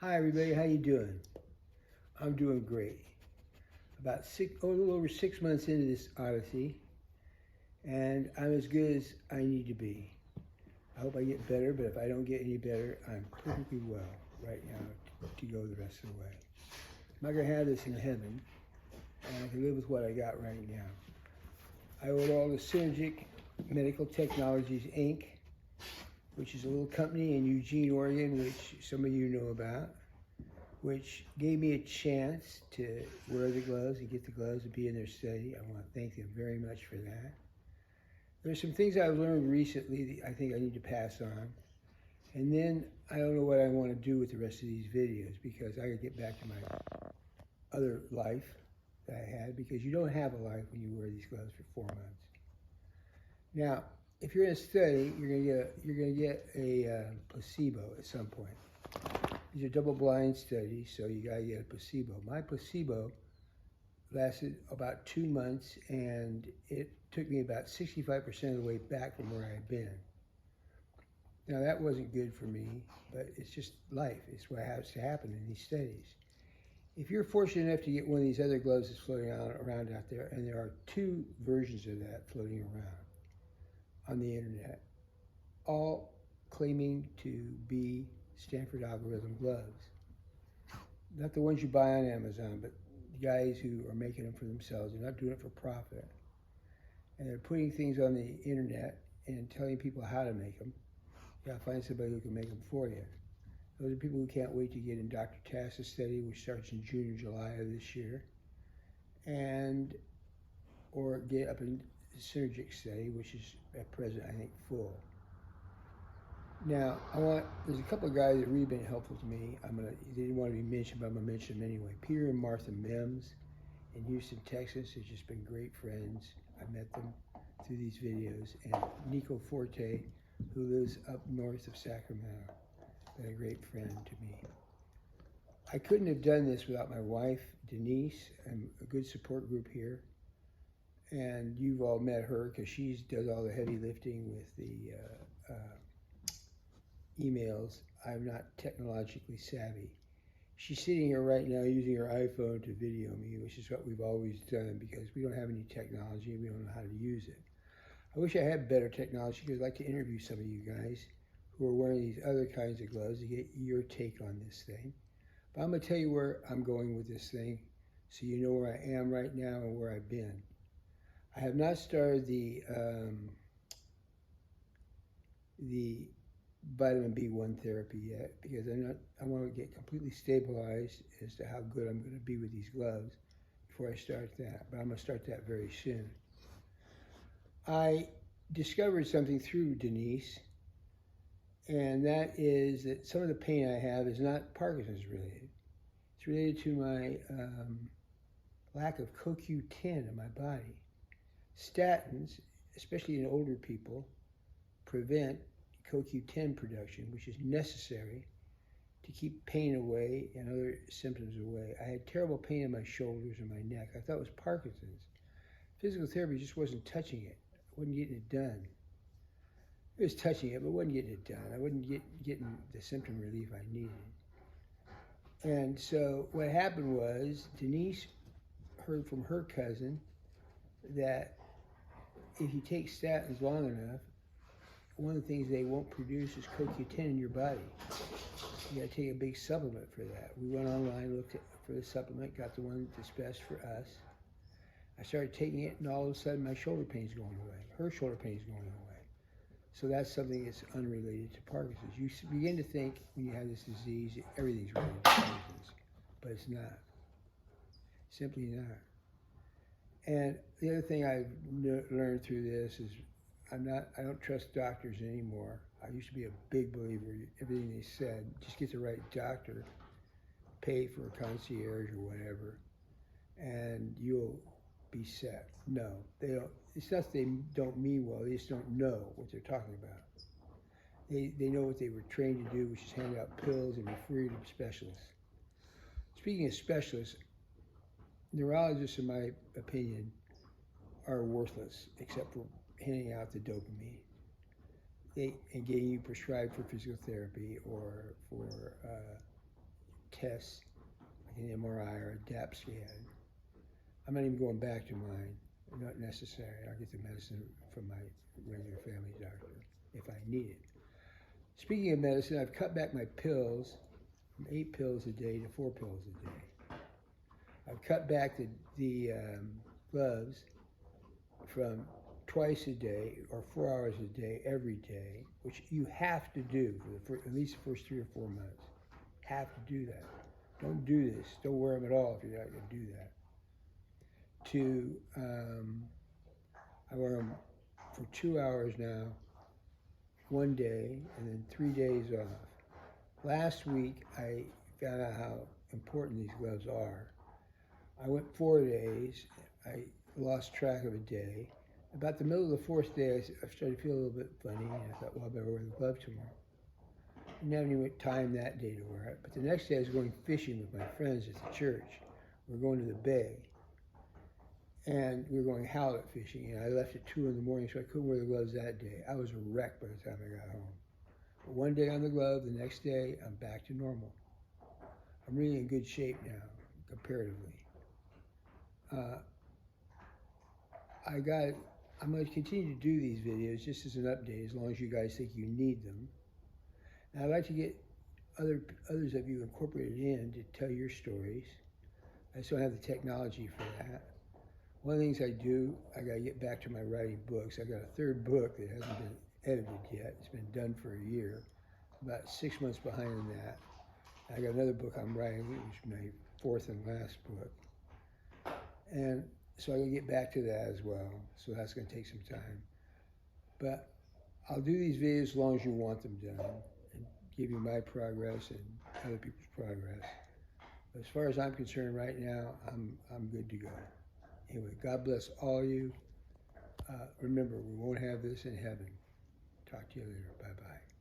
Hi everybody, how you doing? I'm doing great. A little over 6 months into this odyssey, and I'm as good as I need to be. I hope I get better, but if I don't get any better, I'm perfectly well right now to go the rest of the way. I'm not gonna have this in heaven, and I can live with what I got right now. I owe it all to Synergic Medical Technologies, Inc., which is a little company in Eugene, Oregon, which some of you know about, which gave me a chance to wear the gloves and get the gloves and be in their study. I want to thank them very much for that. There's some things I've learned recently that I think I need to pass on. And then I don't know what I want to do with the rest of these videos because I got to get back to my other life that I had, because you don't have a life when you wear these gloves for 4 months. Now, if you're in a study, you're gonna get a placebo at some point. These are double-blind studies, so you gotta get a placebo. My placebo lasted about 2 months, and it took me about 65% of the way back from where I had been. Now that wasn't good for me, but it's just life. It's what has to happen in these studies. If you're fortunate enough to get one of these other gloves that's floating around out there, and there are 2 versions of that floating around on the internet, all claiming to be Stanford algorithm gloves. Not the ones you buy on Amazon, but the guys who are making them for themselves. They're not doing it for profit. And they're putting things on the internet and telling people how to make them. You gotta find somebody who can make them for you. Those are people who can't wait to get in Dr. Tass's study, which starts in June or July of this year, or get up in Synergic study, which is at present, I think, full. Now, there's a couple of guys that have really been helpful to me. They didn't want to be mentioned, but I'm going to mention them anyway. Peter and Martha Mims in Houston, Texas, have just been great friends. I met them through these videos. And Nico Forte, who lives up north of Sacramento, been a great friend to me. I couldn't have done this without my wife, Denise, and a good support group here. And you've all met her because she does all the heavy lifting with the emails. I'm not technologically savvy. She's sitting here right now using her iPhone to video me, which is what we've always done because we don't have any technology and we don't know how to use it. I wish I had better technology because I'd like to interview some of you guys who are wearing these other kinds of gloves to get your take on this thing. But I'm going to tell you where I'm going with this thing so you know where I am right now and where I've been. I have not started the vitamin B1 therapy yet because I want to get completely stabilized as to how good I'm going to be with these gloves before I start that. But I'm going to start that very soon. I discovered something through Denise, and that is that some of the pain I have is not Parkinson's related. It's related to my lack of CoQ10 in my body. Statins, especially in older people, prevent CoQ10 production, which is necessary to keep pain away and other symptoms away. I had terrible pain in my shoulders and my neck. I thought it was Parkinson's. Physical therapy just wasn't touching it. I wasn't getting it done. It was touching it, but wasn't getting it done. I wasn't getting the symptom relief I needed. And so what happened was Denise heard from her cousin that if you take statins long enough, one of the things they won't produce is CoQ10 in your body. You gotta take a big supplement for that. We went online, looked for the supplement, got the one that's best for us. I started taking it, and all of a sudden my shoulder pain's going away. Her shoulder pain's going away. So that's something that's unrelated to Parkinson's. You begin to think when you have this disease, everything's related to Parkinson's, but it's not. Simply not. And the other thing I've learned through this is I don't trust doctors anymore. I used to be a big believer in everything they said. Just get the right doctor, pay for a concierge or whatever, and you'll be set. No, they don't. It's not that they don't mean well. They just don't know what they're talking about. They know what they were trained to do, which is hand out pills and refer you to specialists. Speaking of specialists, neurologists, in my opinion, are worthless except for handing out the dopamine and getting you prescribed for physical therapy or for tests, like an MRI or a DAP scan. I'm not even going back to mine. Not necessary. I'll get the medicine from my regular family doctor if I need it. Speaking of medicine, I've cut back my pills from 8 pills a day to 4 pills a day. I've cut back the gloves from twice a day or 4 hours a day every day, which you have to do for at least the first 3 or 4 months. Have to do that. Don't do this. Don't wear them at all if you're not going to do that. I wear them for 2 hours now, one day, and then 3 days off. Last week, I found out how important these gloves are. I went 4 days. I lost track of a day. About the middle of the 4th day, I started to feel a little bit funny, and I thought, well, I better wear the glove tomorrow. I didn't have any time that day to wear it, but the next day I was going fishing with my friends at the church. We were going to the bay, and we were going halibut fishing, and I left at 2 in the morning, so I couldn't wear the gloves that day. I was a wreck by the time I got home. But one day on the glove, the next day, I'm back to normal. I'm really in good shape now, comparatively. I'm going to continue to do these videos just as an update, as long as you guys think you need them. And I'd like to get others of you incorporated in to tell your stories. I just don't have the technology for that. One of the things I do, I got to get back to my writing books. I got a 3rd book that hasn't been edited yet. It's been done for a year. About 6 months behind in that. I got another book I'm writing, which is my 4th and last book. And so I got to get back to that as well. So that's going to take some time. But I'll do these videos as long as you want them done, and give you my progress and other people's progress. But as far as I'm concerned right now, I'm good to go. Anyway, God bless all you. Remember, we won't have this in heaven. Talk to you later. Bye-bye.